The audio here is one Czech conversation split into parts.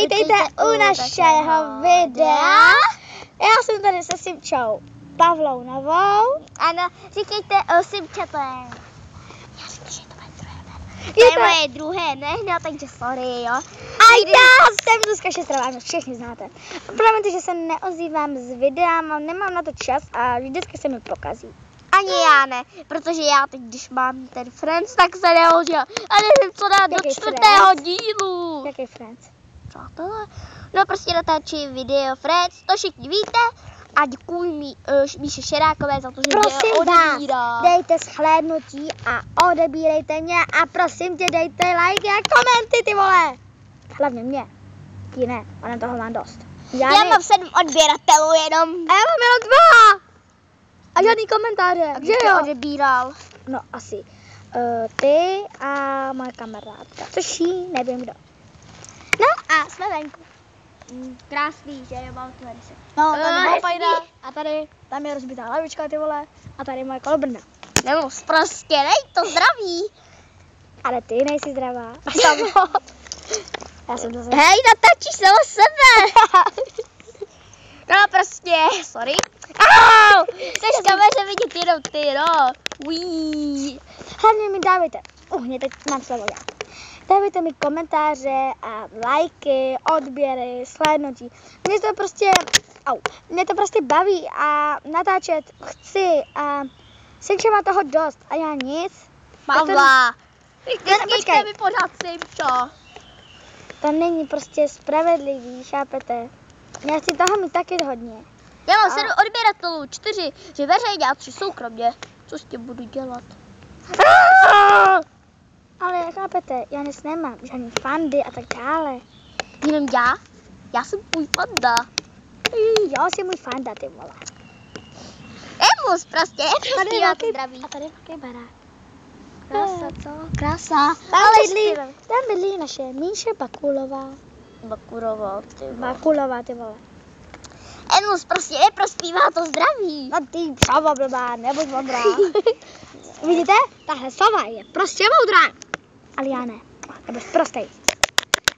Vítejte u našeho videa. Já jsem tady se Simčou Pavlounovou. Ano, říkejte o Simčatem. Já si myslím, že to bude druhé jméno. To je moje druhé jméno, takže sorry, jo. A já jsem Zuzka Šestrová, mě všichni znáte. Problém je, že se neozývám z videa, nemám na to čas a vždycky se mi pokazí. Ani já ne, protože já teď, když mám ten Friends, tak se nehodím. A nevím, co dát do čtvrtého dílu. Jaký Friends? Přátelé? No prostě natáčím video Friends, to všichni víte. A děkuji Míše Šerákové za to, že prosím mě odebírá. Vás, dejte shlédnutí a odebírejte mě a prosím tě, dejte like a komenty, ty vole. Hlavně mě. Ty ne, ale toho mám dost. Já mám 7 odběratelů jenom. A já mám jenom 2. A žádný komentáře, A že kdo jo? odebíral? No asi ty a moje kamarádka, což jí nevím kdo. No a jsme venku. Krásný, že jo, mám tu hezky. No, tady je hezký. pajda a tady, tam je rozbitá lavička, ty vole, a tady je moje kolobrna. Nebo prostě, nej to zdraví. Ale ty nejsi zdravá. A samo. Já jsem to Hej, natáčíš sama sebe. No prostě, sorry. Au! Chceš v kameře vidět jenom ty, no. Uí. Hlavně mi dávejte, teď mám slovo já. Dávejte mi komentáře a lajky, odběry, shlédnutí. Mě to prostě baví a natáčet chci a Simča má toho dost a já nic. Pavla. Počkej. Vždycky mi pořád Simčo. To není prostě spravedlivý, chápete? Já chci toho mít taky hodně. Já mám 7 odběratelů, 4, že veřejně a 3 soukromně. Co s tím budu dělat? Ale chápete, já nic nemám, žádný fandy a tak dále. Jenom já? Já jsem tvůj fanda. Jo, jsi můj fanda, ty vole. Emus, prostě, zpívá to zdraví. A tady je velký barák. Krása, co? Krása. Tam bydlí naše Míše Bakulová. Bakulová, ty vole. Emus, prostě neprospívá to zdraví. No ty šava blbá, nebuď moudrá. Vidíte? Tahle sova je prostě moudrá. Ale já ne. Nebo prostej.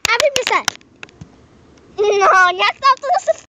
A vypni se. No, nějak tam to zase